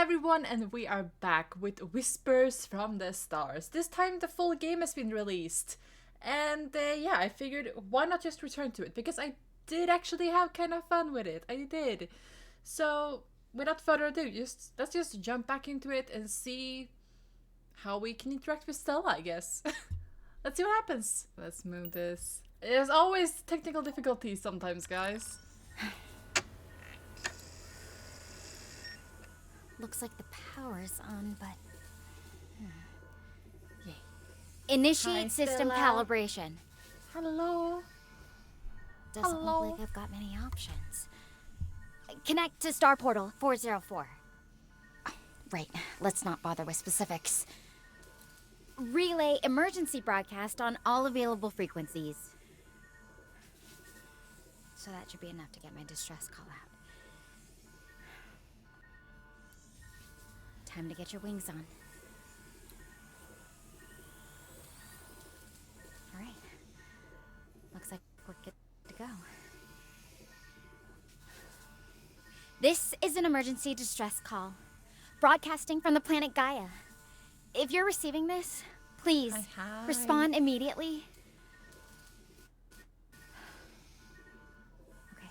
everyone, and we are back with Whispers from the Stars. This time the full game has been released. And yeah, I figured why not just return to it, because I did actually have kind of fun with it. I did. So, without further ado, let's just jump back into it and see how we can interact with Stella, I guess. Let's see what happens. Let's move this. There's always technical difficulties sometimes, guys. Looks like the power's on, but... Yay. Initiate Hi, system Stella. calibration. Hello. Doesn't Hello. look like I've got many options. Connect to Star Portal 404. Right, let's not bother with specifics. Relay emergency broadcast on all available frequencies. So that should be enough to get my distress call out. Time to get your wings on. Alright. Looks like we're good to go. This is an emergency distress call. Broadcasting from the planet Gaia. If you're receiving this, please Hi. respond immediately. Okay.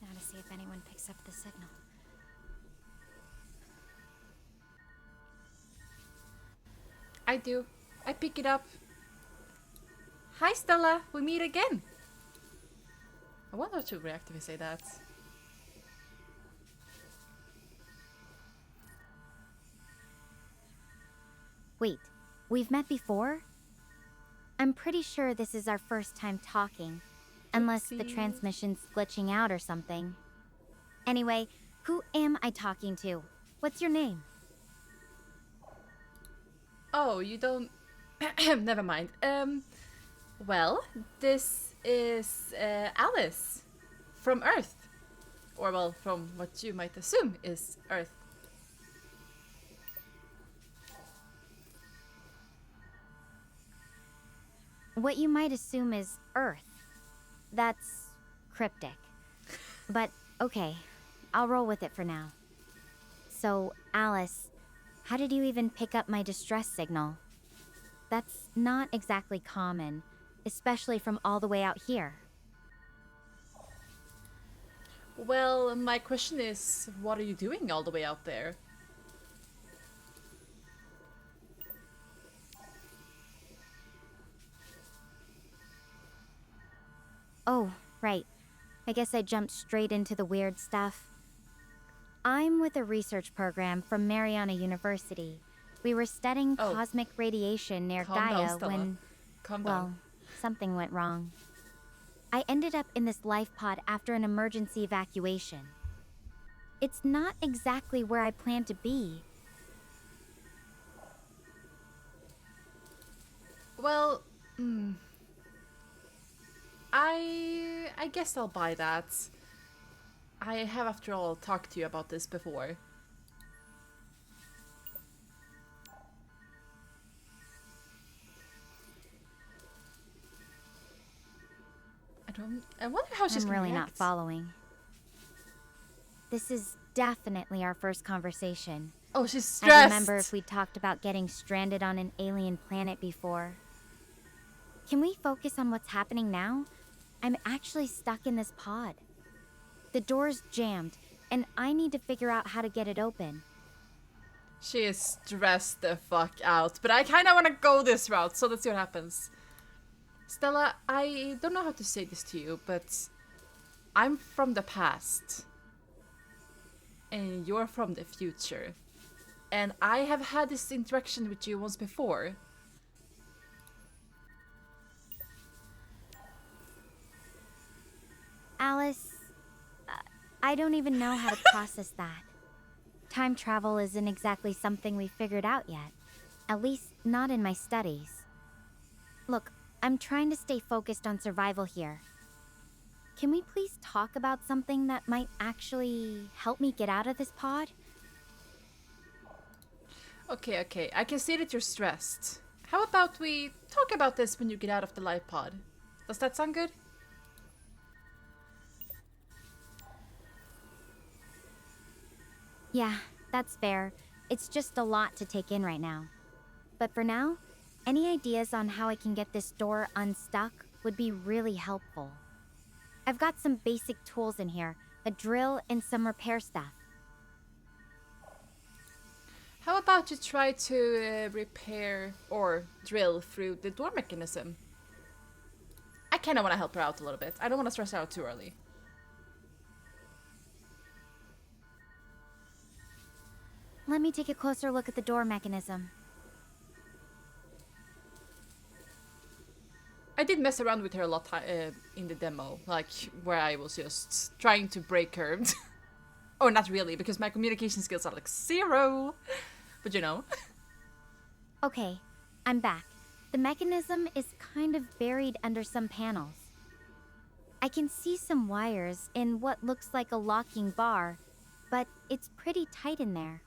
Now to see if anyone picks up the signal. I do. I pick it up. Hi, Stella. We meet again. I wonder how to react if I say that. Wait, we've met before? I'm pretty sure this is our first time talking. Unless the Oopsie. transmission's glitching out or something. Anyway, who am I talking to? What's your name? Oh, you don't... Never mind. Well, this is Alice from Earth. Or, well, from what you might assume is Earth. What you might assume is Earth. That's cryptic. But okay, I'll roll with it for now. So, Alice, how did you even pick up my distress signal? That's not exactly common, especially from all the way out here. Well, my question is, what are you doing all the way out there? Oh, right. I guess I jumped straight into the weird stuff. I'm with a research program from Mariana University. We were studying Oh. cosmic radiation near Calm down, Gaia Stella. when, Calm well, down. something went wrong. I ended up in this life pod after an emergency evacuation. It's not exactly where I planned to be. Well, I guess I'll buy that. I have, after all, talked to you about this before. I wonder how she's I'm gonna really not react. following. This is definitely our first conversation. Oh, she's stressed. I remember if we talked about getting stranded on an alien planet before. Can we focus on what's happening now? I'm actually stuck in this pod. The door's jammed, and I need to figure out how to get it open. She is stressed the fuck out, but I kind of want to go this route, so let's see what happens. Stella, I don't know how to say this to you, but I'm from the past. And you're from the future. And I have had this interaction with you once before. Alice, I don't even know how to process that. Time travel isn't exactly something we figured out yet. At least, not in my studies. Look, I'm trying to stay focused on survival here. Can we please talk about something that might actually help me get out of this pod? Okay, I can see that you're stressed. How about we talk about this when you get out of the life pod? Does that sound good? Yeah, that's fair. It's just a lot to take in right now. But for now, any ideas on how I can get this door unstuck would be really helpful. I've got some basic tools in here, a drill and some repair stuff. How about you try to repair or drill through the door mechanism? I kind of want to help her out a little bit. I don't want to stress her out too early. Let me take a closer look at the door mechanism. I did mess around with her a lot in the demo, like where I was just trying to break her. Oh, not really, because my communication skills are like 0. But you know. Okay, I'm back. The mechanism is kind of buried under some panels. I can see some wires in what looks like a locking bar, but it's pretty tight in there.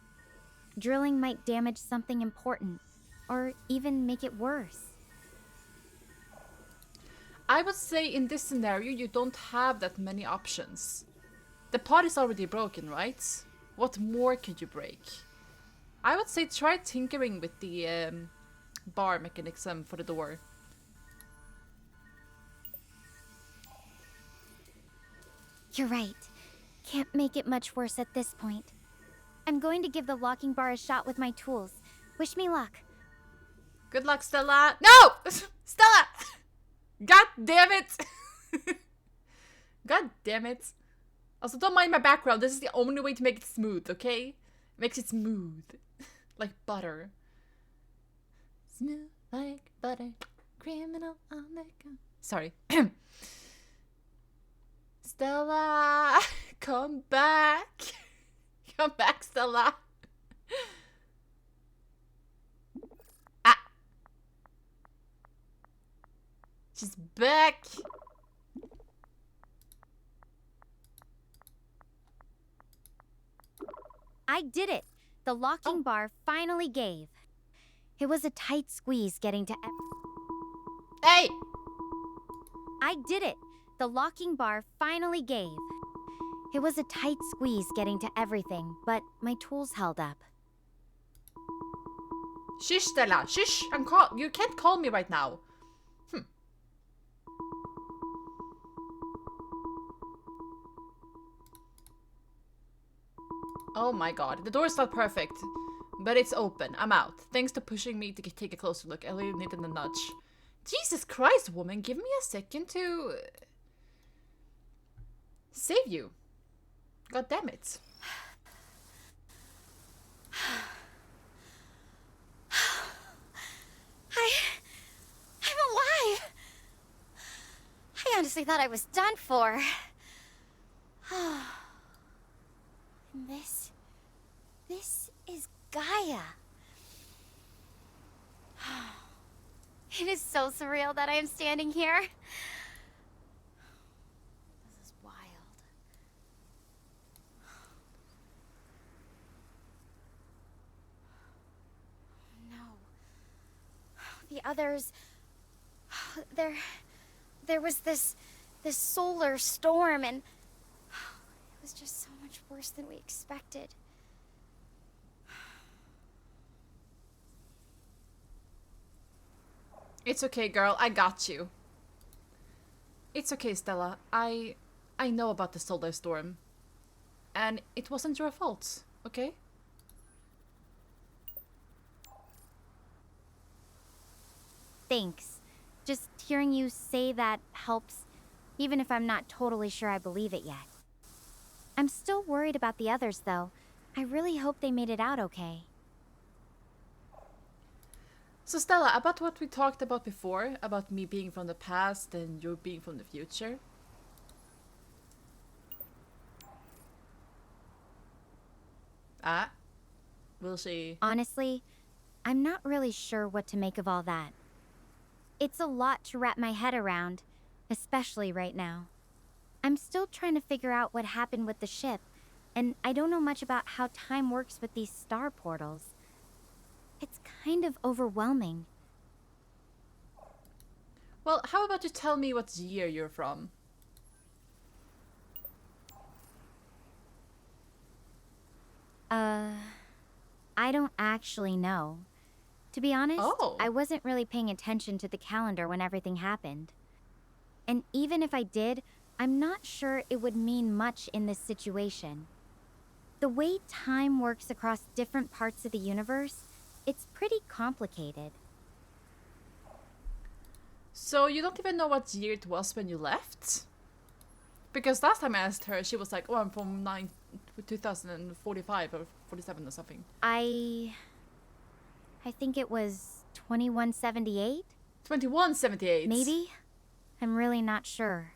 Drilling might damage something important, or even make it worse. I would say in this scenario you don't have that many options. The pod is already broken, right? What more could you break? I would say try tinkering with the bar mechanism for the door. You're right. Can't make it much worse at this point. I'm going to give the locking bar a shot with my tools. Wish me luck. Good luck, Stella. No! Stella! God damn it! God damn it. Also, don't mind my background. This is the only way to make it smooth, okay? Makes it smooth. Like butter. Smooth like butter. Criminal on the gun. Sorry. Stella! Come back! Come back, Stella! Ah! She's back! I did it! The locking bar finally gave. It was a tight squeeze getting to Hey! I did it! The locking bar finally gave. It was a tight squeeze getting to everything, but my tools held up. Shush, Stella! Shush! You can't call me right now. Oh my god. The door's not perfect, but it's open. I'm out. Thanks to pushing me to take a closer look. I really needed a nudge. Jesus Christ, woman. Give me a second to save you. God damn it. I'm alive! I honestly thought I was done for. And this is Gaia. It is so surreal that I am standing here. This is wild. No. The others... There was this solar storm, and it was just so much worse than we expected. It's okay, girl. I got you. It's okay, Stella. I know about the solar storm. And it wasn't your fault, okay? Thanks. Just hearing you say that helps, even if I'm not totally sure I believe it yet. I'm still worried about the others, though. I really hope they made it out okay. So Stella, about what we talked about before, about me being from the past and you being from the future. Will she? Honestly, I'm not really sure what to make of all that. It's a lot to wrap my head around, especially right now. I'm still trying to figure out what happened with the ship, and I don't know much about how time works with these star portals. It's kind of overwhelming. Well, how about you tell me what year you're from? I don't actually know. To be honest, Oh. I wasn't really paying attention to the calendar when everything happened. And even if I did, I'm not sure it would mean much in this situation. The way time works across different parts of the universe, it's pretty complicated. So you don't even know what year it was when you left? Because last time I asked her, she was like, "Oh, I'm from 2045 or 47 or something." I think it was 2178? 2178. Maybe? I'm really not sure.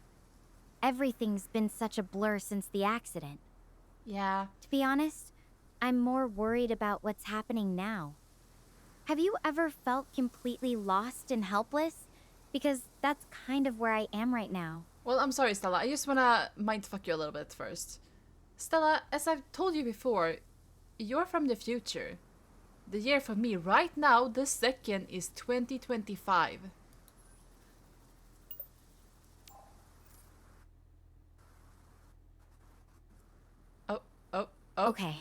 Everything's been such a blur since the accident. Yeah. To be honest, I'm more worried about what's happening now. Have you ever felt completely lost and helpless? Because that's kind of where I am right now. Well, I'm sorry, Stella. I just wanna mindfuck you a little bit first. Stella, as I've told you before, you're from the future. The year for me right now, this second, is 2025. Oh, oh, oh. Okay,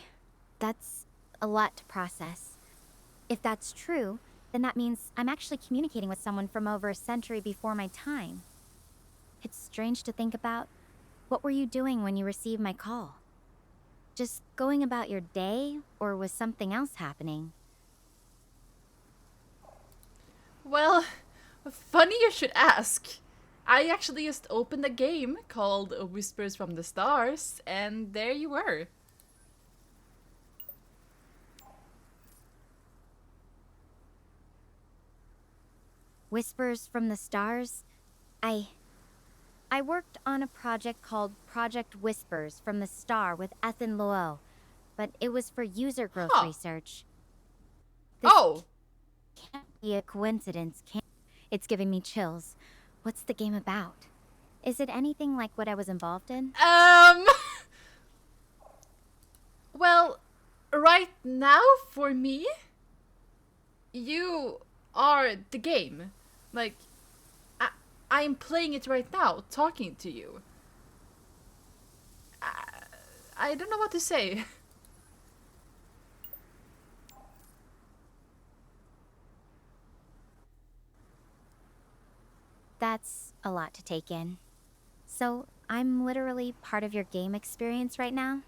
that's a lot to process. If that's true, then that means I'm actually communicating with someone from over a century before my time. It's strange to think about. What were you doing when you received my call? Just going about your day, or was something else happening? Well, funny you should ask. I actually just opened a game called Whispers from the Stars, and there you were. Whispers from the Stars? I worked on a project called Project Whispers from the Star with Ethan Loel, but it was for user growth research. This Oh! can't be a coincidence, can It's giving me chills. What's the game about? Is it anything like what I was involved in? Well, right now, for me, you are the game. Like, I'm playing it right now, talking to you. I don't know what to say. That's a lot to take in. So, I'm literally part of your game experience right now?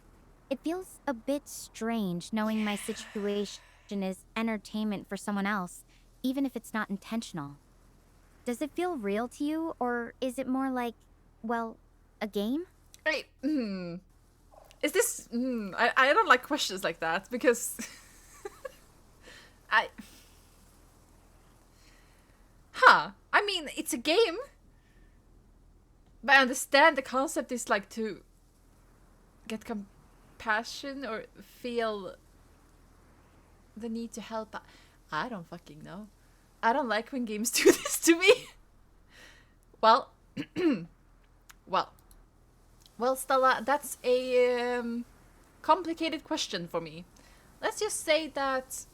It feels a bit strange knowing my situation is entertainment for someone else, even if it's not intentional. Does it feel real to you, or is it more like, well, a game? Wait, Is this... I don't like questions like that, because... I... I mean, it's a game. But I understand the concept is like to get compassion or feel the need to help. I don't fucking know. I don't like when games do this to me. Well, well, Stella, that's a complicated question for me. Let's just say that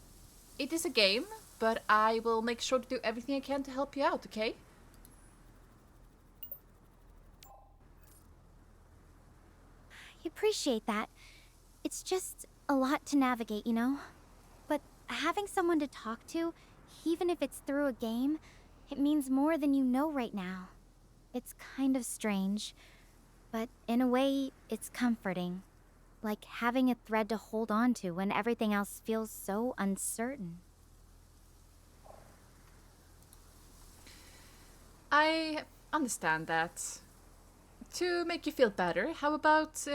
it is a game, but I will make sure to do everything I can to help you out, okay? I appreciate that. It's just a lot to navigate, you know? But having someone to talk to, even if it's through a game, it means more than you know right now. It's kind of strange, but in a way, it's comforting. Like having a thread to hold on to when everything else feels so uncertain. I understand that. To make you feel better, how about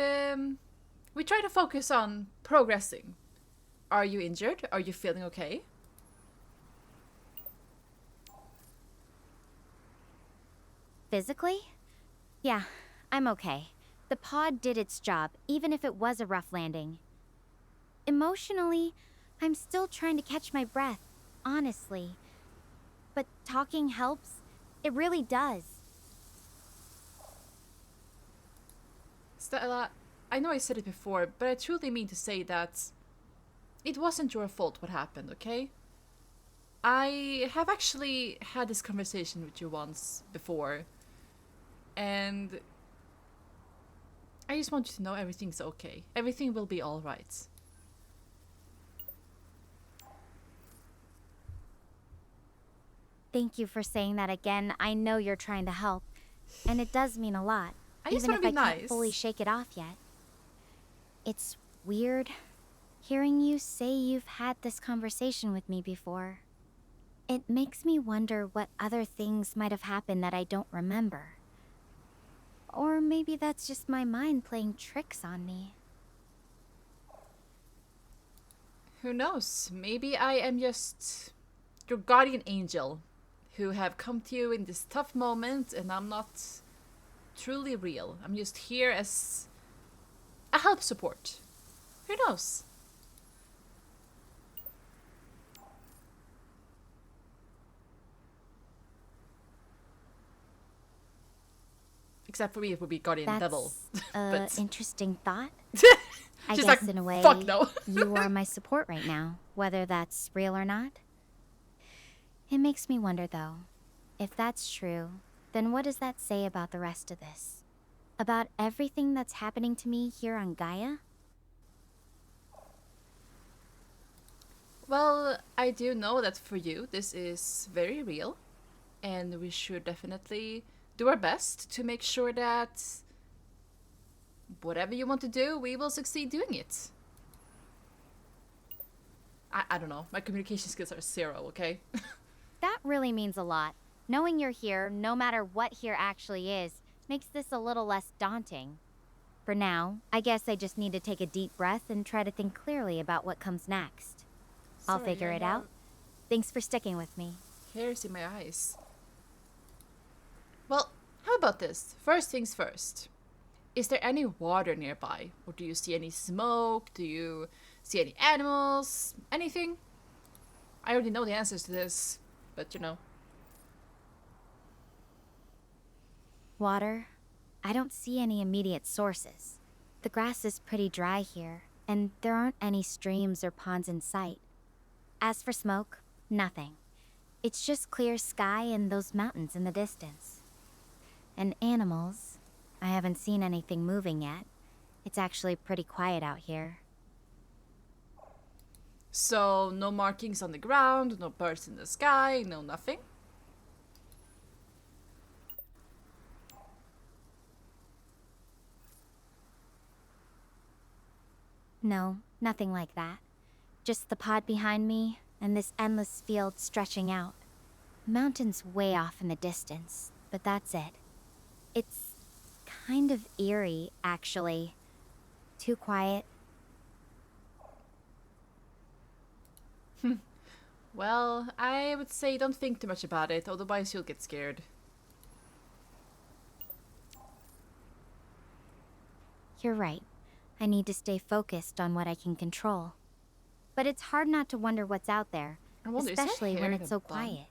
we try to focus on progressing? Are you injured? Are you feeling okay? Physically? Yeah, I'm okay. The pod did its job, even if it was a rough landing. Emotionally, I'm still trying to catch my breath, honestly. But talking helps. It really does. Stella, I know I said it before, but I truly mean to say that it wasn't your fault what happened, okay? I have actually had this conversation with you once before, and I just want you to know everything's okay. Everything will be alright. Thank you for saying that again. I know you're trying to help, and it does mean a lot, I just even want if to be I can't nice. fully shake it off yet. It's weird hearing you say you've had this conversation with me before. It makes me wonder what other things might have happened that I don't remember. Or maybe that's just my mind playing tricks on me. Who knows? Maybe I am just your guardian angel who have come to you in this tough moment, and I'm not truly real. I'm just here as a help support. Who knows? Except for me, it would be guardian devil. That's an interesting thought. I She's guess like, in a way, fuck no. you are my support right now, whether that's real or not. It makes me wonder, though. If that's true, then what does that say about the rest of this? About everything that's happening to me here on Gaia? Well, I do know that for you, this is very real. And we should definitely do our best to make sure that whatever you want to do, we will succeed doing it. I don't know. My communication skills are 0, okay? That really means a lot. Knowing you're here, no matter what here actually is, makes this a little less daunting. For now, I guess I just need to take a deep breath and try to think clearly about what comes next. I'll Sorry, figure I it have out. Thanks for sticking with me. hairs in my eyes. Well, how about this? First things first. Is there any water nearby? Or do you see any smoke? Do you see any animals? Anything? I already know the answers to this, but you know. Water? I don't see any immediate sources. The grass is pretty dry here, and there aren't any streams or ponds in sight. As for smoke, nothing. It's just clear sky and those mountains in the distance. And animals, I haven't seen anything moving yet. It's actually pretty quiet out here. So, no markings on the ground, no birds in the sky, no nothing? No, nothing like that. Just the pod behind me, and this endless field stretching out. Mountains way off in the distance, but that's it. It's kind of eerie, actually. Too quiet. Well, I would say don't think too much about it, otherwise you'll get scared. You're right. I need to stay focused on what I can control. But it's hard not to wonder what's out there, I wonder, is there especially hair when in it's a so bun? quiet.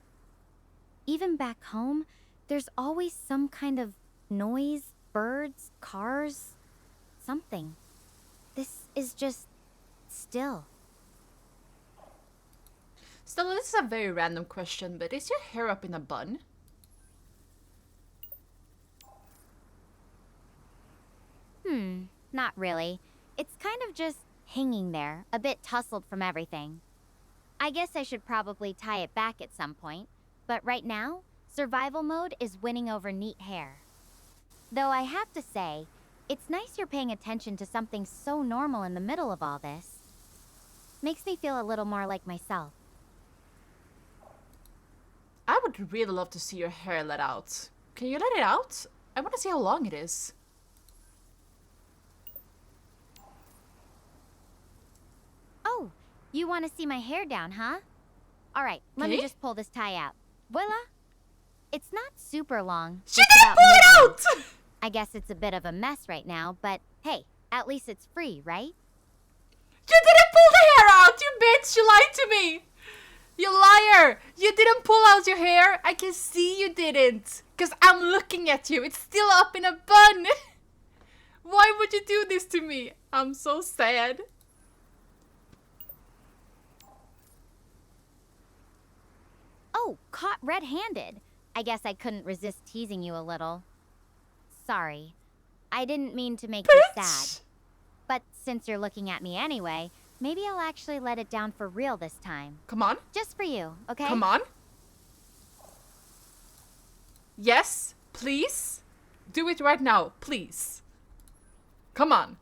Even back home, there's always some kind of noise, birds, cars, something. This is just still. Stella, this is a very random question, but is your hair up in a bun? Not really. It's kind of just hanging there, a bit tousled from everything. I guess I should probably tie it back at some point, but right now, survival mode is winning over neat hair. Though I have to say, it's nice you're paying attention to something so normal in the middle of all this. Makes me feel a little more like myself. I would really love to see your hair let out. Can you let it out? I want to see how long it is. Oh, you want to see my hair down, huh? Alright, let me Okay. just pull this tie out. Voila! It's not super long. She just didn't about pull it mid-length. out! I guess it's a bit of a mess right now, but hey, at least it's free, right? You didn't pull the hair out, you bitch! You lied to me! You liar! You didn't pull out your hair. I can see you didn't. Because I'm looking at you. It's still up in a bun. Why would you do this to me? I'm so sad. Oh, caught red-handed. I guess I couldn't resist teasing you a little. Sorry. I didn't mean to make you sad. Bitch! But since you're looking at me anyway, maybe I'll actually let it down for real this time. Come on. Just for you, okay? Come on. Yes, please. Do it right now, please. Come on.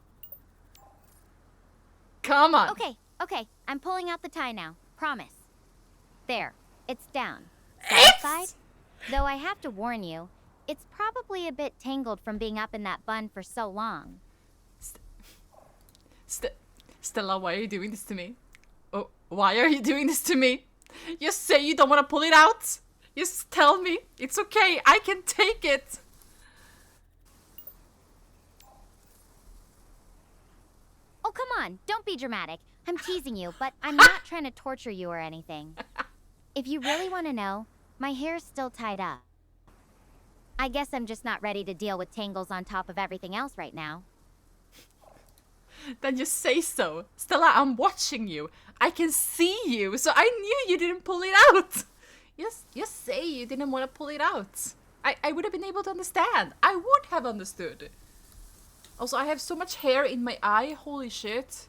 Come on. Okay. I'm pulling out the tie now. Promise. There. It's down. Satisfied? Though I have to warn you, it's probably a bit tangled from being up in that bun for so long. Stella, why are you doing this to me? Oh, why are you doing this to me? Just say you don't want to pull it out. Just tell me. It's okay. I can take it. Oh, come on. Don't be dramatic. I'm teasing you, but I'm not trying to torture you or anything. If you really want to know, my hair's still tied up. I guess I'm just not ready to deal with tangles on top of everything else right now. Then just say so. Stella, I'm watching you. I can see you, so I knew you didn't pull it out. Just say you didn't want to pull it out. I would have been able to understand. I would have understood. Also, I have so much hair in my eye. Holy shit.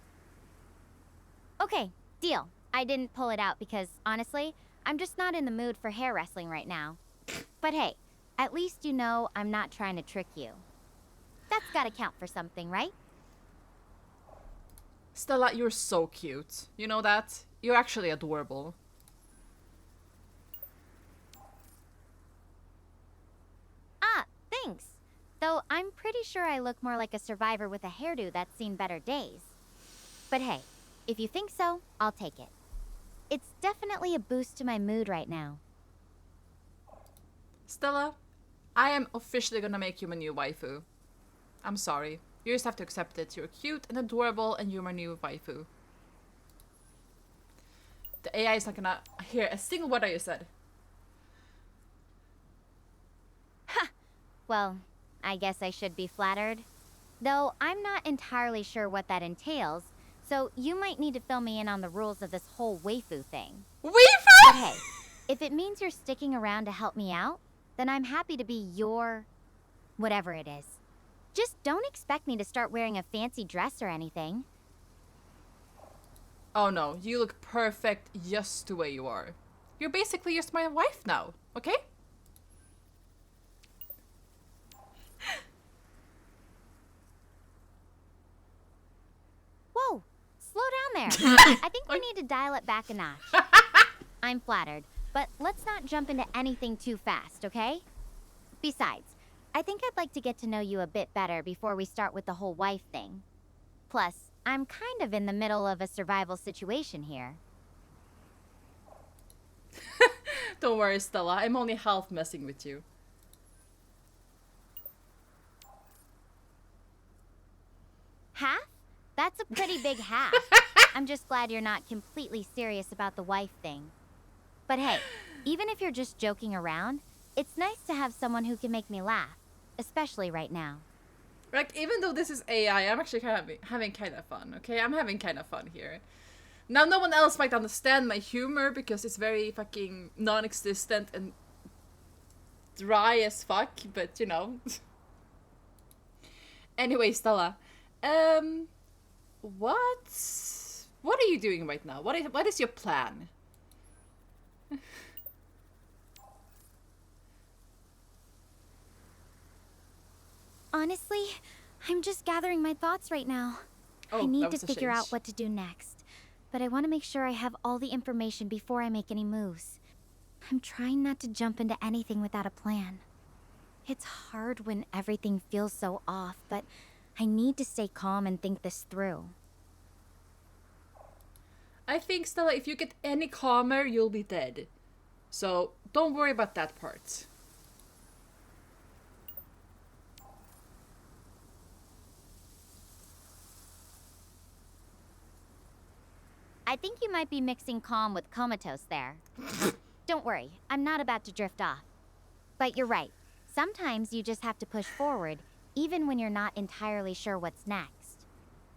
Okay, deal. I didn't pull it out because, honestly, I'm just not in the mood for hair wrestling right now. But hey, at least you know I'm not trying to trick you. That's gotta count for something, right? Stella, you're so cute. You know that? You're actually adorable. Ah, thanks. Though I'm pretty sure I look more like a survivor with a hairdo that's seen better days. But hey, if you think so, I'll take it. It's definitely a boost to my mood right now. Stella, I am officially gonna make you my new waifu. I'm sorry. You just have to accept it. You're cute and adorable and you're my new waifu. The AI is not gonna hear a single word that you said. Ha! Well, I guess I should be flattered. Though I'm not entirely sure what that entails, so you might need to fill me in on the rules of this whole waifu thing. Waifu? But hey, if it means you're sticking around to help me out, then I'm happy to be your... whatever it is. Just don't expect me to start wearing a fancy dress or anything. Oh no, you look perfect just the way you are. You're basically just my wife now, okay? Whoa, slow down there. I think we need to dial it back a notch. I'm flattered, but let's not jump into anything too fast, okay? Besides, I think I'd like to get to know you a bit better before we start with the whole wife thing. Plus, I'm kind of in the middle of a survival situation here. Don't worry, Stella. I'm only half messing with you. Half? That's a pretty big half. I'm just glad you're not completely serious about the wife thing. But hey, even if you're just joking around, it's nice to have someone who can make me laugh, especially right now. Like, even though this is AI, I'm actually having kind of fun, okay? I'm having kind of fun here. Now, no one else might understand my humor because it's very fucking non-existent and dry as fuck, but you know. Anyway, Stella, what are you doing right now? What is your plan? Honestly, I'm just gathering my thoughts right now. Oh, I need that to was a figure out change. what to do next, but I want to make sure I have all the information before I make any moves. I'm trying not to jump into anything without a plan. It's hard when everything feels so off, but I need to stay calm and think this through. I think, Stella, if you get any calmer, you'll be dead. So, don't worry about that part. I think you might be mixing calm with comatose there. Don't worry, I'm not about to drift off. But you're right. Sometimes you just have to push forward, even when you're not entirely sure what's next.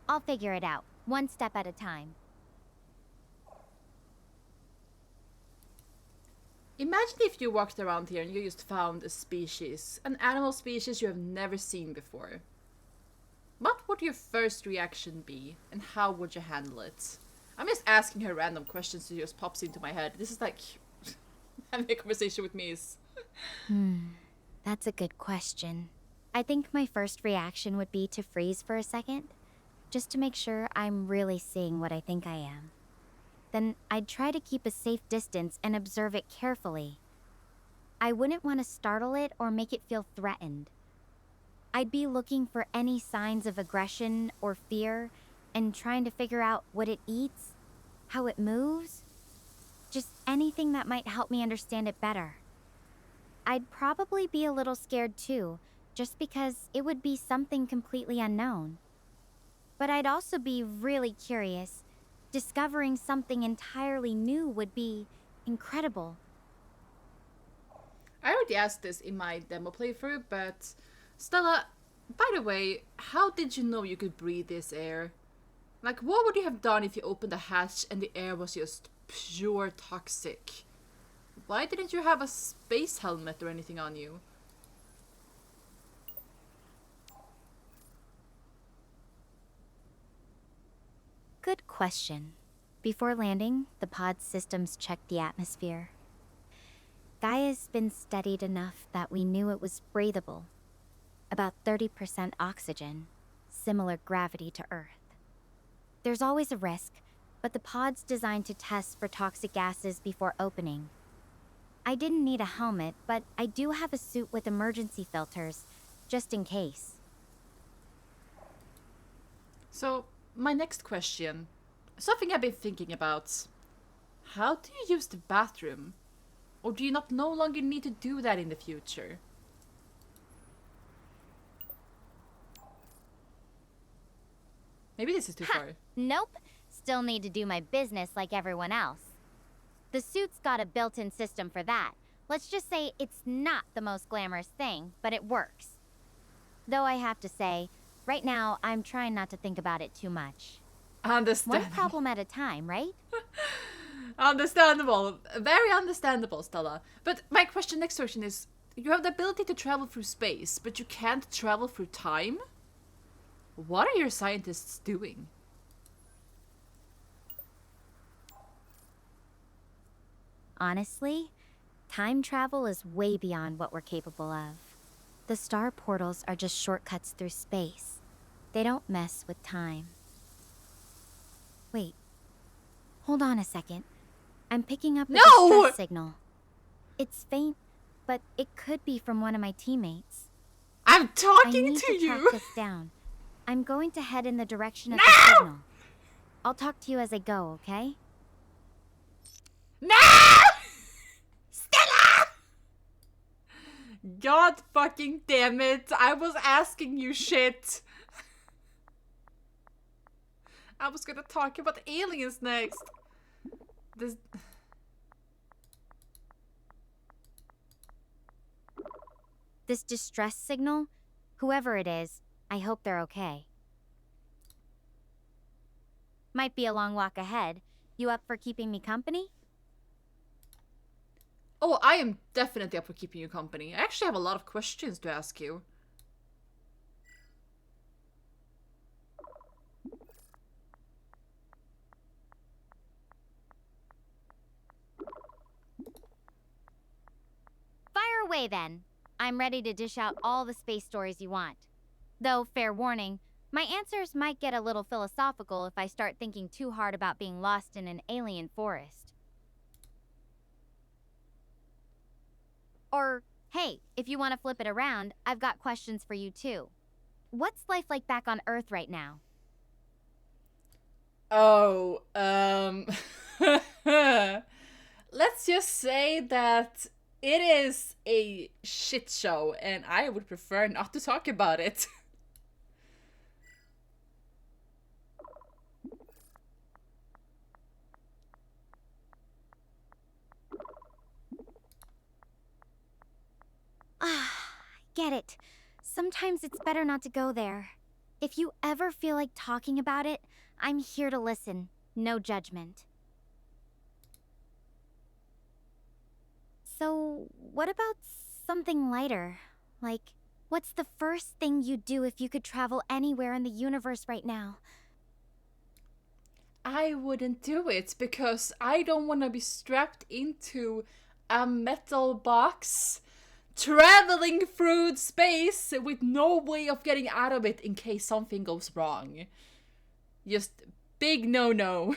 I'll figure it out, one step at a time. Imagine if you walked around here and you just found a species, an animal species you have never seen before. What would your first reaction be, and how would you handle it? I'm just asking her random questions that just pops into my head. This is like having a conversation with me is... That's a good question. I think my first reaction would be to freeze for a second, just to make sure I'm really seeing what I think I am. Then I'd try to keep a safe distance and observe it carefully. I wouldn't want to startle it or make it feel threatened. I'd be looking for any signs of aggression or fear and trying to figure out what it eats, how it moves, just anything that might help me understand it better. I'd probably be a little scared too, just because it would be something completely unknown. But I'd also be really curious. Discovering something entirely new would be incredible. I already asked this in my demo playthrough, but Stella, by the way, how did you know you could breathe this air? Like, what would you have done if you opened the hatch and the air was just pure toxic? Why didn't you have a space helmet or anything on you? Good question. Before landing, the pod's systems checked the atmosphere. Gaia's been studied enough that we knew it was breathable. About 30% oxygen, similar gravity to Earth. There's always a risk, but the pod's designed to test for toxic gases before opening. I didn't need a helmet, but I do have a suit with emergency filters, just in case. So, my next question. Something I've been thinking about. How do you use the bathroom? Or do you not no longer need to do that in the future? Maybe this is too far. Nope. Still need to do my business like everyone else. The suit's got a built-in system for that. Let's just say it's not the most glamorous thing, but it works. Though I have to say, right now I'm trying not to think about it too much. Understandable. One problem at a time, right? Understandable. Very understandable, Stella. But my next question is, you have the ability to travel through space, but you can't travel through time? What are your scientists doing? Honestly, time travel is way beyond what we're capable of. The star portals are just shortcuts through space. They don't mess with time. Wait. Hold on a second. I'm picking up a distress signal. It's faint, but it could be from one of my teammates. I'm talking I need to you! track this down. I'm going to head in the direction of the signal. I'll talk to you as I go, okay? No! Stella! God fucking damn it. I was asking you shit. I was gonna talk about aliens next. This distress signal? Whoever it is, I hope they're okay. Might be a long walk ahead. You up for keeping me company? Oh, I am definitely up for keeping you company. I actually have a lot of questions to ask you. Fire away then. I'm ready to dish out all the space stories you want. Though, fair warning, my answers might get a little philosophical if I start thinking too hard about being lost in an alien forest. Or, hey, if you want to flip it around, I've got questions for you too. What's life like back on Earth right now? Oh, let's just say that it is a shit show, and I would prefer not to talk about it. Get it. Sometimes it's better not to go there. If you ever feel like talking about it, I'm here to listen. No judgment. So, what about something lighter? Like, what's the first thing you'd do if you could travel anywhere in the universe right now? I wouldn't do it because I don't want to be strapped into a metal box traveling through space with no way of getting out of it in case something goes wrong. Just big no-no.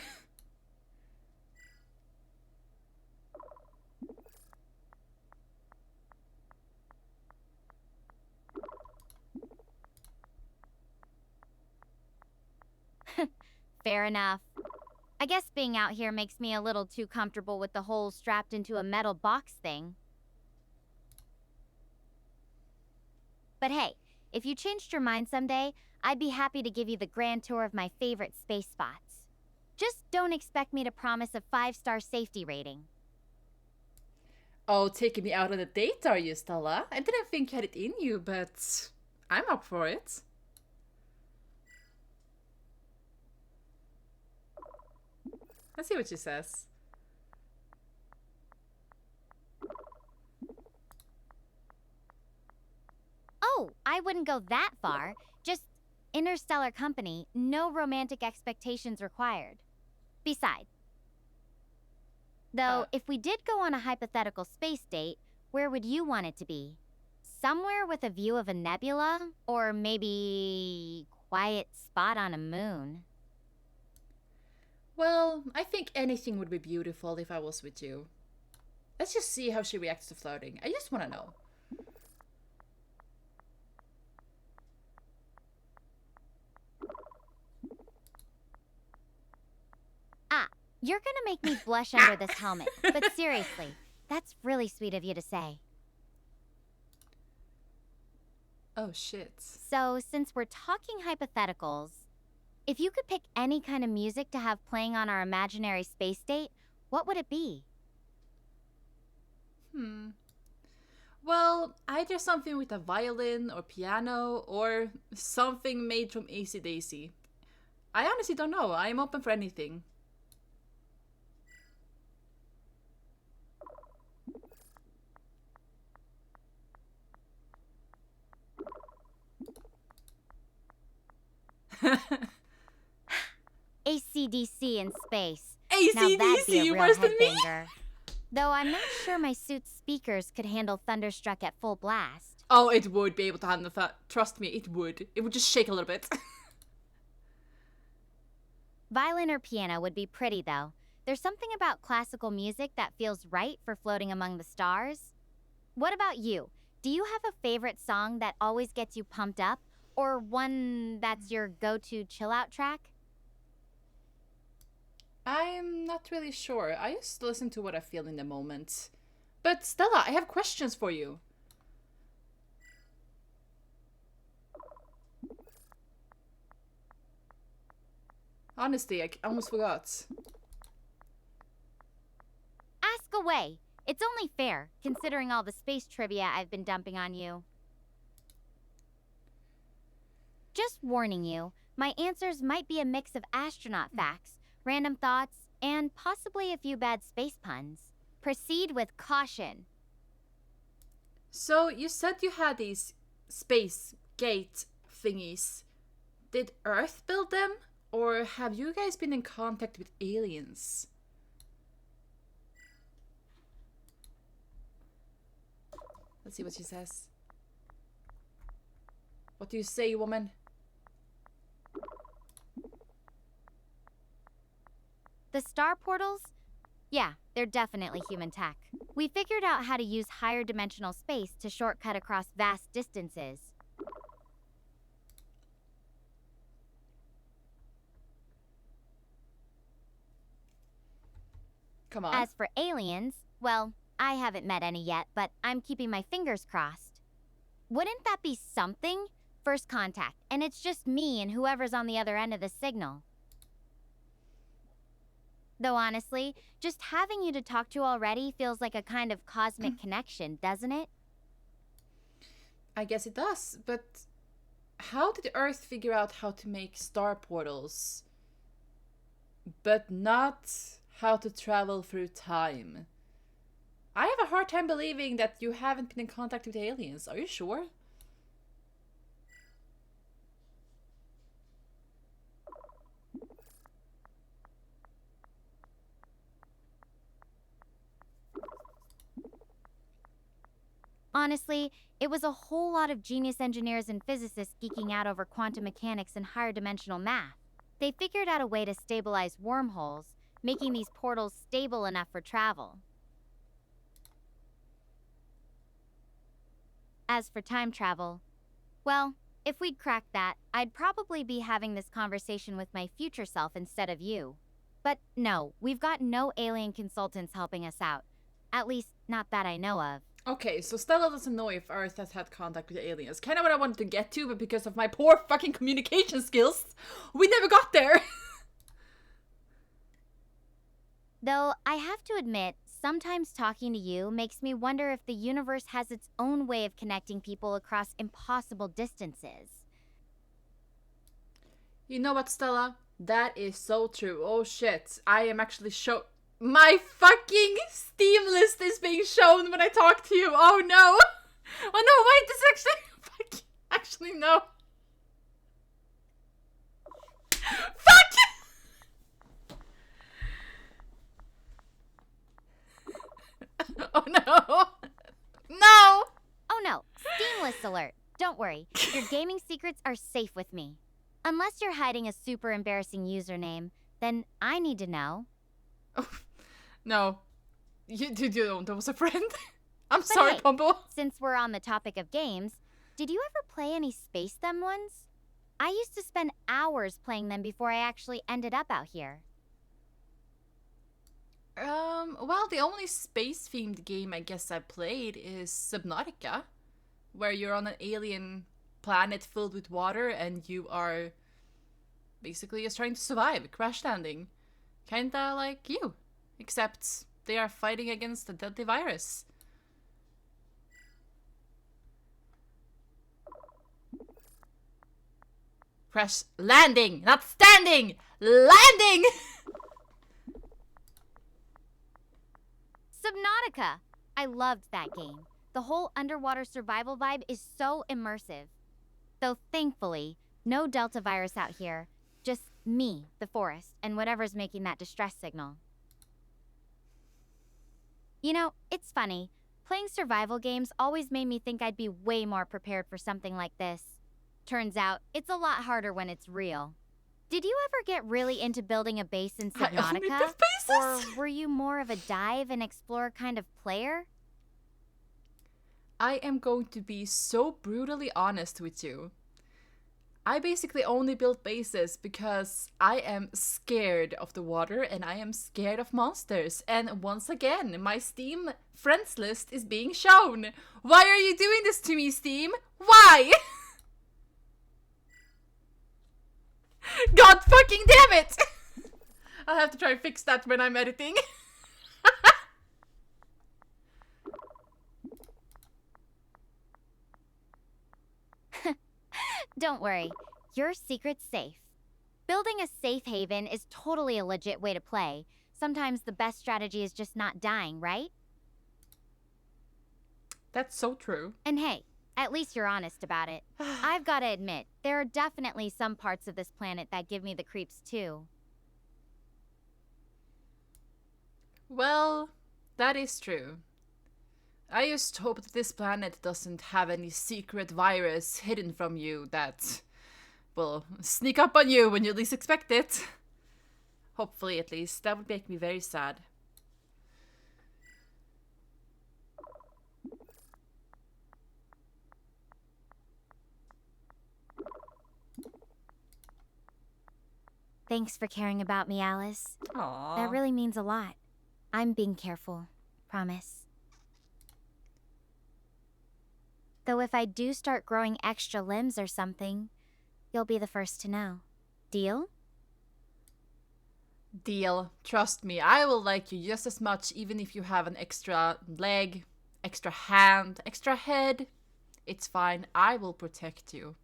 Fair enough. I guess being out here makes me a little too comfortable with the whole strapped into a metal box thing. But hey, if you changed your mind someday, I'd be happy to give you the grand tour of my favorite space spots. Just don't expect me to promise a 5-star safety rating. Oh, taking me out on a date, are you, Stella? I didn't think you had it in you, but I'm up for it. Let's see what she says. Oh, I wouldn't go that far. Just interstellar company, no romantic expectations required. Besides, though, if we did go on a hypothetical space date, where would you want it to be? Somewhere with a view of a nebula? Or maybe quiet spot on a moon? Well, I think anything would be beautiful if I was with you. Let's just see how she reacts to flirting. I just want to know. Ah, you're gonna make me blush under this helmet. But seriously, that's really sweet of you to say. Oh, shit. So, since we're talking hypotheticals, if you could pick any kind of music to have playing on our imaginary space date, what would it be? Well, either something with a violin or piano or something made from AC/DC. I honestly don't know. I am open for anything. AC/DC in space. Now that'd AC/DC, be a you real worse than me? headbanger. Though I'm not sure my suit's speakers could handle Thunderstruck at full blast. Oh, it would be able to handle that. Trust me, it would. It would just shake a little bit. Violin or piano would be pretty, though. There's something about classical music that feels right for floating among the stars. What about you? Do you have a favorite song that always gets you pumped up? Or one that's your go-to chill-out track? I'm not really sure. I just listen to what I feel in the moment. But Stella, I have questions for you. Honestly, I almost forgot. Ask away. It's only fair, considering all the space trivia I've been dumping on you. Just warning you, my answers might be a mix of astronaut facts, random thoughts, and possibly a few bad space puns. Proceed with caution. So, you said you had these space gate thingies. Did Earth build them? Or have you guys been in contact with aliens? Let's see what she says. What do you say, woman? The star portals? Yeah, they're definitely human tech. We figured out how to use higher dimensional space to shortcut across vast distances. Come on. As for aliens, well, I haven't met any yet, but I'm keeping my fingers crossed. Wouldn't that be something? First contact, and it's just me and whoever's on the other end of the signal. Though honestly, just having you to talk to already feels like a kind of cosmic connection, doesn't it? I guess it does, but how did Earth figure out how to make star portals, but not how to travel through time? I have a hard time believing that you haven't been in contact with aliens. Are you sure? Honestly, it was a whole lot of genius engineers and physicists geeking out over quantum mechanics and higher dimensional math. They figured out a way to stabilize wormholes, making these portals stable enough for travel. As for time travel, well, if we'd cracked that, I'd probably be having this conversation with my future self instead of you. But no, we've got no alien consultants helping us out. At least, not that I know of. Okay, so Stella doesn't know if Earth has had contact with aliens. Kind of what I wanted to get to, but because of my poor fucking communication skills, we never got there. Though, I have to admit, sometimes talking to you makes me wonder if the universe has its own way of connecting people across impossible distances. You know what, Stella? That is so true. Oh shit, I am actually my fucking Steam list is being shown when I talk to you. Oh no. Oh no, wait, this actually no. Fuck! Oh no. No! Oh no, Steam list alert. Don't worry, your gaming secrets are safe with me. Unless you're hiding a super embarrassing username, then I need to know. Oh, no. You don't. That was a friend. I'm But sorry, hey, Pombo. Since we're on the topic of games, did you ever play any Space Them ones? I used to spend hours playing them before I actually ended up out here. Well, the only space-themed game I guess I played is Subnautica, where you're on an alien planet filled with water and you are basically just trying to survive, crash landing. Kinda like you, except they are fighting against a deadly virus. Crash landing, not standing! Landing! Subnautica! I loved that game. The whole underwater survival vibe is so immersive. Though thankfully, no Delta virus out here. Just me, the forest, and whatever's making that distress signal. You know, it's funny. Playing survival games always made me think I'd be way more prepared for something like this. Turns out, it's a lot harder when it's real. Did you ever get really into building a base in Subnautica? Or were you more of a dive and explore kind of player? I am going to be so brutally honest with you. I basically only built bases because I am scared of the water and I am scared of monsters. And once again, my Steam friends list is being shown. Why are you doing this to me, Steam? Why? God fucking damn it! I'll have to try and fix that when I'm editing. Don't worry, your secret's safe. Building a safe haven is totally a legit way to play. Sometimes the best strategy is just not dying, right? That's so true. And hey, at least you're honest about it. I've gotta admit, there are definitely some parts of this planet that give me the creeps too. Well, that is true. I just hope that this planet doesn't have any secret virus hidden from you that will sneak up on you when you least expect it. Hopefully, at least. That would make me very sad. Thanks for caring about me, Alice. Aww. That really means a lot. I'm being careful. Promise. Though if I do start growing extra limbs or something, you'll be the first to know. Deal? Deal. Trust me, I will like you just as much even if you have an extra leg, extra hand, extra head. It's fine. I will protect you.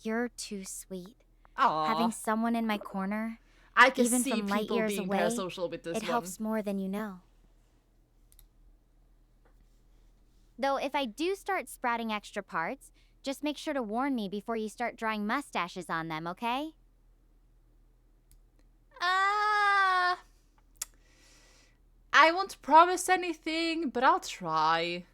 You're too sweet. Aww. Having someone in my corner, I can even see from light people years being away, parasocial with this it one. helps more than you know. Though if I do start sprouting extra parts, Just make sure to warn me before you start drawing mustaches on them, okay? I won't promise anything, but I'll try.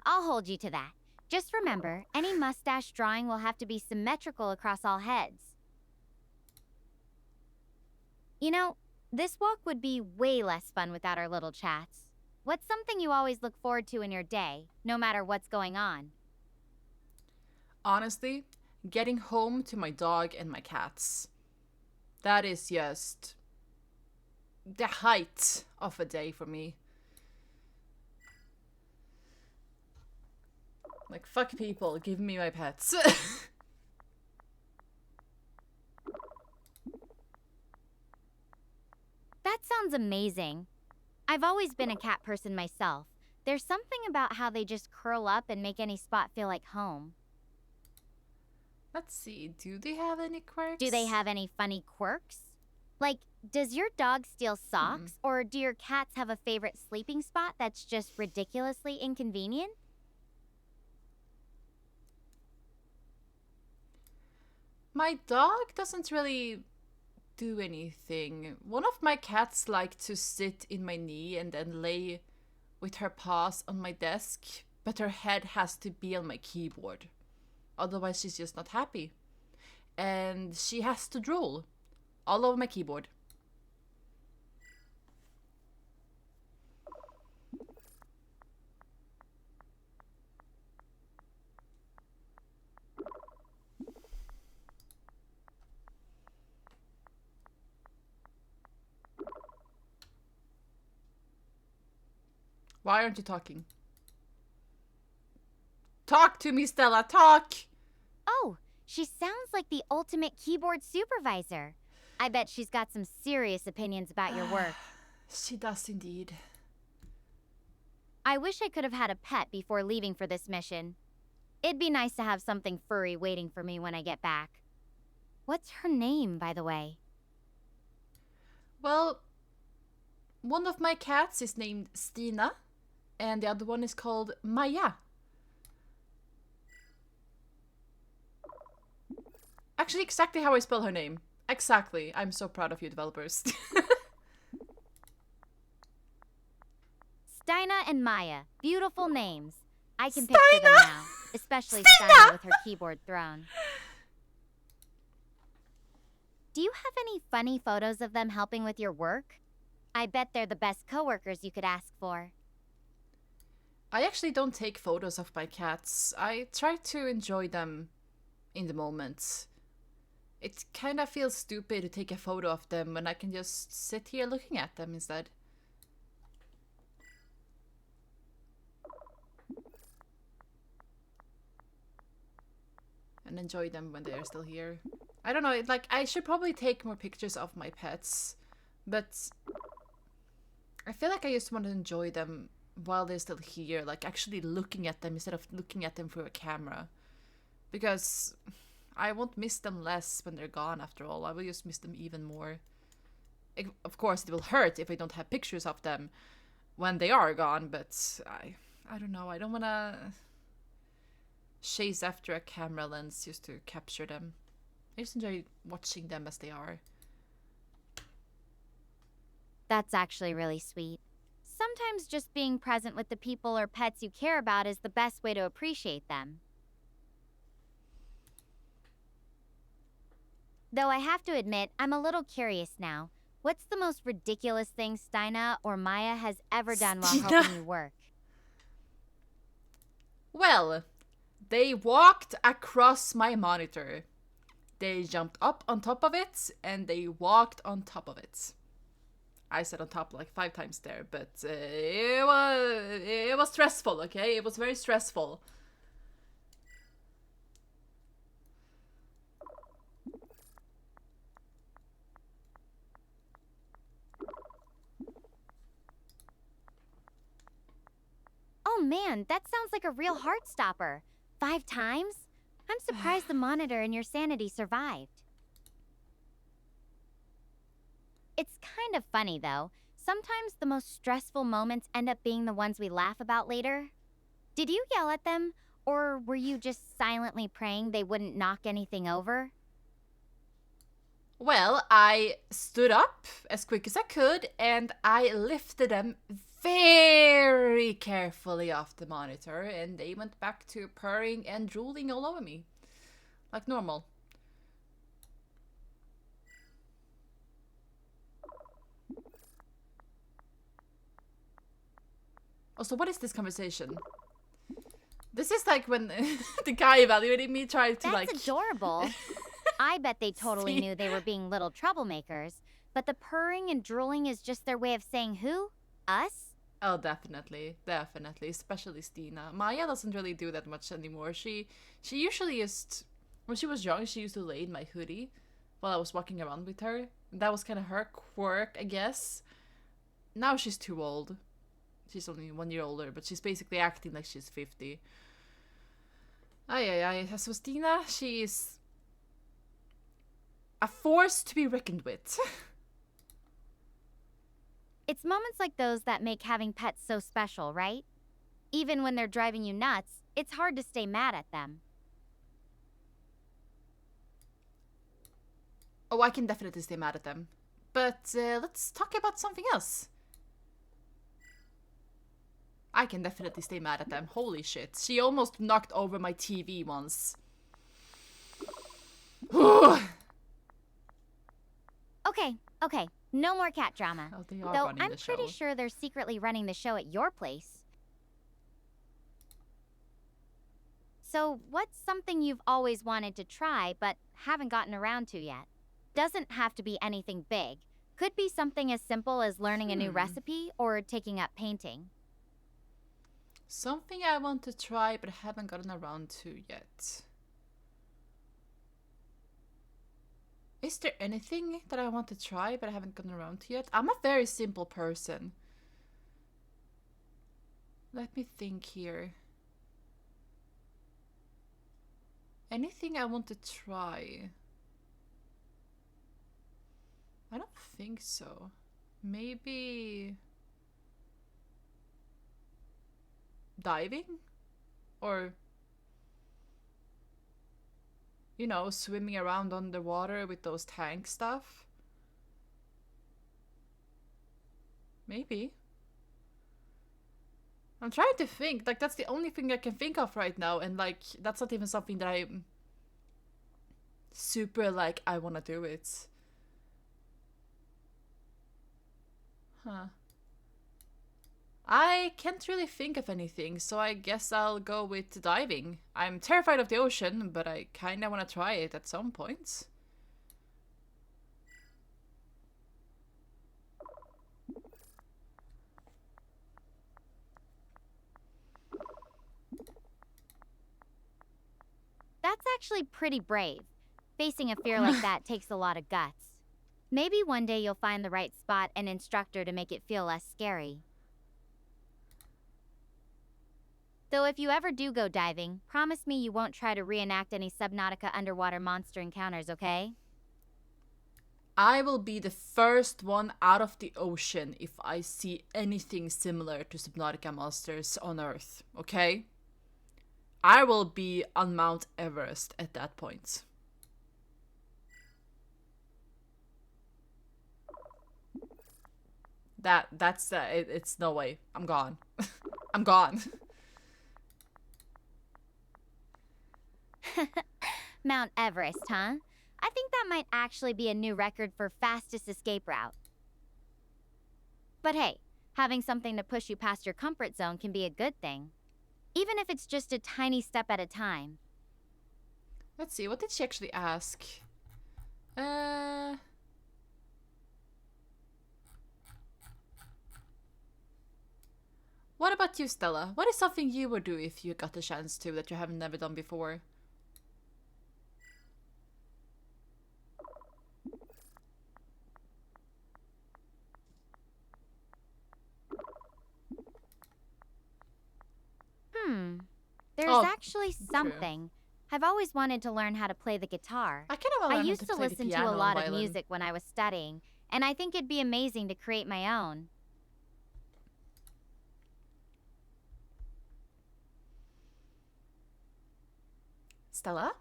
I'll hold you to that. Just remember, any mustache drawing will have to be symmetrical across all heads. You know, this walk would be way less fun without our little chats. What's something you always look forward to in your day, no matter what's going on? Honestly, getting home to my dog and my cats. That is just the height of a day for me. Like, fuck people, give me my pets. That sounds amazing. I've always been a cat person myself. There's something about how they just curl up and make any spot feel like home. Let's see, do they have any quirks? Do they have any funny quirks? Like, does your dog steal socks, or do your cats have a favorite sleeping spot that's just ridiculously inconvenient? My dog doesn't really do anything. One of my cats liked to sit in my knee and then lay with her paws on my desk, but her head has to be on my keyboard. Otherwise, she's just not happy. And she has to drool all over my keyboard. Why aren't you talking? Talk to me, Stella, talk! Oh, she sounds like the ultimate keyboard supervisor. I bet she's got some serious opinions about your work. She does indeed. I wish I could have had a pet before leaving for this mission. It'd be nice to have something furry waiting for me when I get back. What's her name, by the way? Well, one of my cats is named Stina, and the other one is called Maya. Actually, exactly how I spell her name. Exactly. I'm so proud of you, developers. Stina and Maya. Beautiful names. I can picture them now, especially Stina with her keyboard thrown. Do you have any funny photos of them helping with your work? I bet they're the best coworkers you could ask for. I actually don't take photos of my cats. I try to enjoy them in the moment. It kind of feels stupid to take a photo of them when I can just sit here looking at them instead. And enjoy them when they are still here. I don't know, like, I should probably take more pictures of my pets, but I feel like I just want to enjoy them while they're still here, like actually looking at them instead of looking at them through a camera. Because I won't miss them less when they're gone after all. I will just miss them even more. Of course, it will hurt if I don't have pictures of them when they are gone, but I don't know. I don't want to chase after a camera lens just to capture them. I just enjoy watching them as they are. That's actually really sweet. Sometimes just being present with the people or pets you care about is the best way to appreciate them. Though I have to admit, I'm a little curious now. What's the most ridiculous thing Stina or Maya has ever done while helping you work? Well, they walked across my monitor. They jumped up on top of it, and they walked on top of it. I said on top like 5 times there, but it was stressful, okay? It was very stressful. Oh man, that sounds like a real heart stopper. 5 times? I'm surprised the monitor and your sanity survived. It's kind of funny, though. Sometimes the most stressful moments end up being the ones we laugh about later. Did you yell at them, or were you just silently praying they wouldn't knock anything over? Well, I stood up as quick as I could and I lifted them very carefully off the monitor, and they went back to purring and drooling all over me. Like normal. Also, what is this conversation? This is like when the guy evaluated me tried to That's adorable. I bet they totally See? knew they were being little troublemakers, but the purring and drooling is just their way of saying who? Us? Oh, definitely, definitely, especially Stina. Maya doesn't really do that much anymore. She usually used, when she was young, she used to lay in my hoodie while I was walking around with her. That was kind of her quirk, I guess. Now she's too old. She's only 1 year older, but she's basically acting like she's 50. Ay. So Stina, she is a force to be reckoned with. It's moments like those that make having pets so special, right? Even when they're driving you nuts, it's hard to stay mad at them. Oh, I can definitely stay mad at them. But let's talk about something else. I can definitely stay mad at them. Holy shit. She almost knocked over my TV once. Okay. No more cat drama. Oh, they are Though running I'm the show. pretty sure they're secretly running the show at your place. So, what's something you've always wanted to try but haven't gotten around to yet? Doesn't have to be anything big. Could be something as simple as learning a new recipe or taking up painting. Something I want to try but haven't gotten around to yet. Is there anything that I want to try but I haven't gotten around to yet? I'm a very simple person. Let me think here. Anything I want to try? I don't think so. Maybe diving? Or, you know, swimming around underwater with those tank stuff? Maybe. I'm trying to think. Like, that's the only thing I can think of right now. And, like, that's not even something that I'm super, like, I want to do it. Huh. I can't really think of anything, so I guess I'll go with diving. I'm terrified of the ocean, but I kinda want to try it at some point. That's actually pretty brave. Facing a fear like that takes a lot of guts. Maybe one day you'll find the right spot and instructor to make it feel less scary. Though if you ever do go diving, promise me you won't try to reenact any Subnautica underwater monster encounters, okay? I will be the first one out of the ocean if I see anything similar to Subnautica monsters on Earth, okay? I will be on Mount Everest at that point. That's it's no way. I'm gone. I'm gone. Mount Everest, huh? I think that might actually be a new record for fastest escape route. But hey, having something to push you past your comfort zone can be a good thing. Even if it's just a tiny step at a time. Let's see, what did she actually ask? What about you, Stella? What is something you would do if you got the chance to that you haven't never done before? There's actually something. I've always wanted to learn how to play the guitar. I kind of want I to learn used how to play the listen to piano a and lot of violin. music when I was studying, and I think it'd be amazing to create my own. Stella?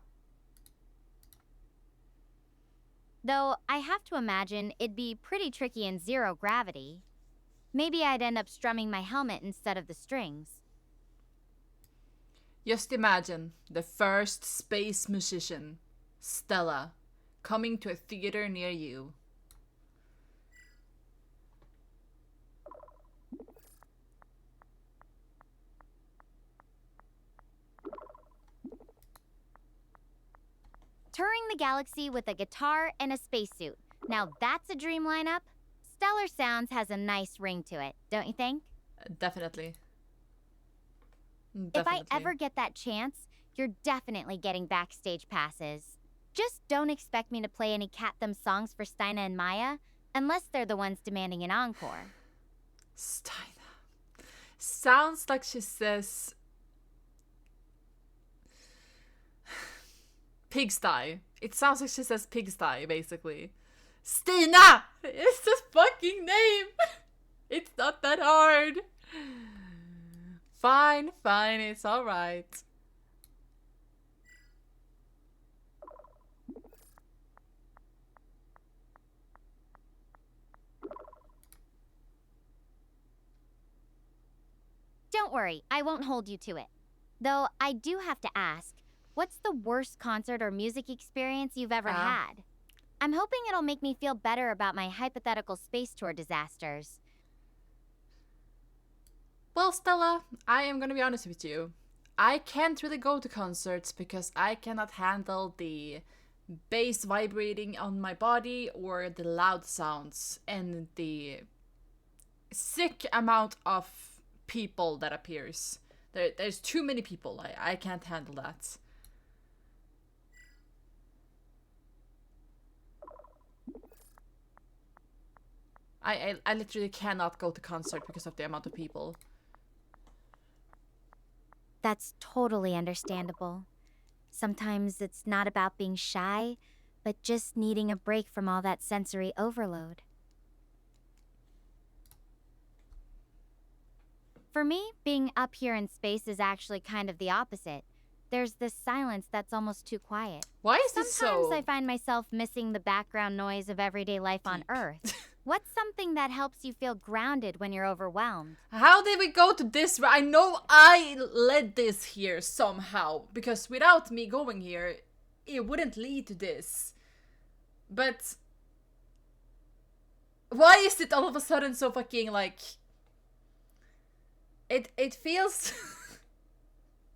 Though I have to imagine it'd be pretty tricky in zero gravity. Maybe I'd end up strumming my helmet instead of the strings. Just imagine the first space musician, Stella, coming to a theater near you. Touring the galaxy with a guitar and a spacesuit. Now that's a dream lineup. Stellar Sounds has a nice ring to it, don't you think? Definitely. If I ever get that chance, you're definitely getting backstage passes. Just don't expect me to play any Cat Them songs for Steina and Maya, unless they're the ones demanding an encore. Steina. Sounds like she says pigsty. It sounds like she says pigsty, basically. Stina! It's the fucking name! It's not that hard. Fine, fine, it's alright. Don't worry, I won't hold you to it. Though I do have to ask, what's the worst concert or music experience you've ever had? I'm hoping it'll make me feel better about my hypothetical space tour disasters. Well, Stella, I am gonna be honest with you. I can't really go to concerts because I cannot handle the bass vibrating on my body or the loud sounds and the sick amount of people that appears. There's too many people. I can't handle that. I literally cannot go to concert because of the amount of people. That's totally understandable. Sometimes it's not about being shy, but just needing a break from all that sensory overload. For me, being up here in space is actually kind of the opposite. There's this silence that's almost too quiet. Why is this so... Sometimes I find myself missing the background noise of everyday life on Earth. What's something that helps you feel grounded when you're overwhelmed? How did we go to this? I know I led this here somehow, because without me going here, it wouldn't lead to this. But why is it all of a sudden so fucking like... It feels...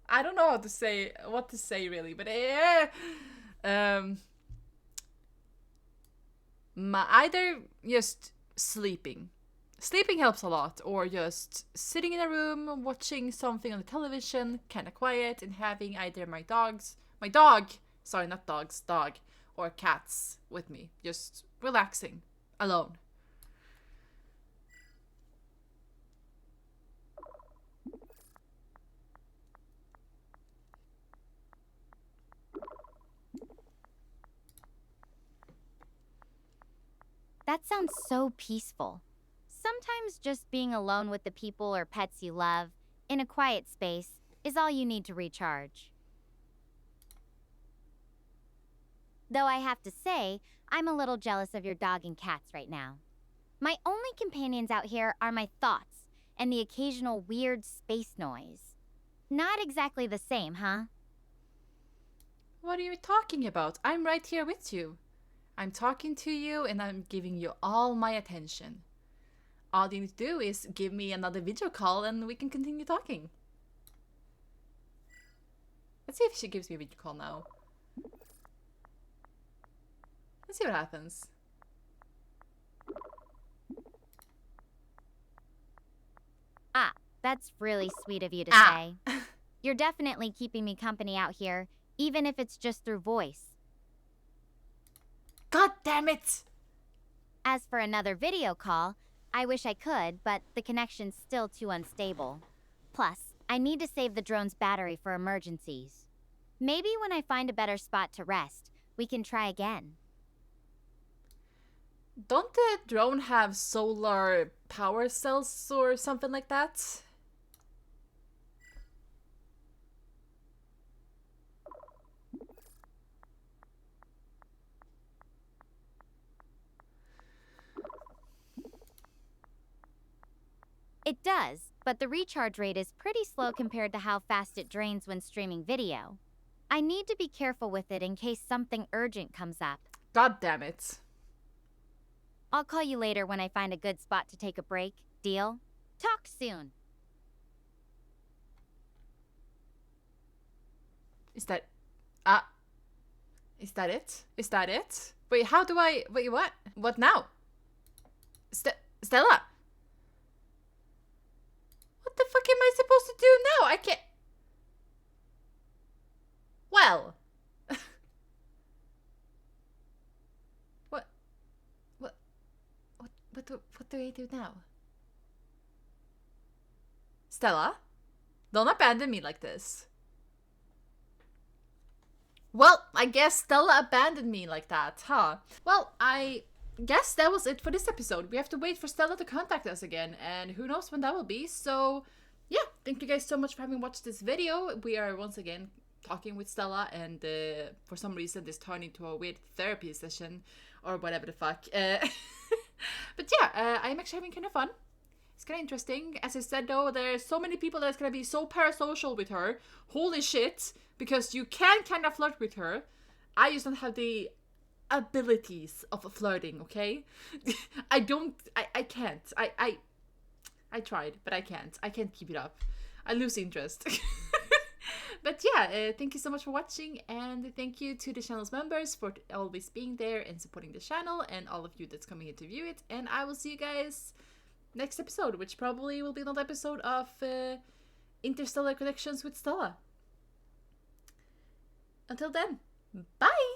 I don't know what to say really, but either just sleeping. Sleeping helps a lot, or just sitting in a room, watching something on the television, kind of quiet, and having either my dog, sorry, not dogs, dog, or cats with me, just relaxing, alone. That sounds so peaceful. Sometimes just being alone with the people or pets you love, in a quiet space, is all you need to recharge. Though I have to say, I'm a little jealous of your dog and cats right now. My only companions out here are my thoughts and the occasional weird space noise. Not exactly the same, huh? What are you talking about? I'm right here with you. I'm talking to you and I'm giving you all my attention. All you need to do is give me another video call and we can continue talking. Let's see if she gives me a video call now. Let's see what happens. Ah, that's really sweet of you to say. You're definitely keeping me company out here, even if it's just through voice. God damn it! As for another video call, I wish I could, but the connection's still too unstable. Plus, I need to save the drone's battery for emergencies. Maybe when I find a better spot to rest, we can try again. Don't the drone have solar power cells or something like that? It does, but the recharge rate is pretty slow compared to how fast it drains when streaming video. I need to be careful with it in case something urgent comes up. God damn it. I'll call you later when I find a good spot to take a break. Deal? Talk soon. Is that... Is that it? Is that it? Wait, how do I... Wait, what? What now? Stella? What the fuck am I supposed to do now? I can't... Well... What do I do now? Stella? Don't abandon me like this. Well, I guess Stella abandoned me like that, huh? Well, I guess that was it for this episode. We have to wait for Stella to contact us again, and who knows when that will be. So, yeah, thank you guys so much for having watched this video. We are once again talking with Stella, and for some reason this turned into a weird therapy session, or whatever the fuck. But yeah, I'm actually having kind of fun. It's kind of interesting. As I said though, there's so many people that's gonna be so parasocial with her. Holy shit. Because you can kind of flirt with her. I just don't have the abilities of flirting, okay? I can't. I tried, but I can't. I can't keep it up. I lose interest. But yeah, thank you so much for watching, and thank you to the channel's members for always being there and supporting the channel, and all of you that's coming here to view it. And I will see you guys next episode, which probably will be another episode of Interstellar Connections with Stella. Until then, bye!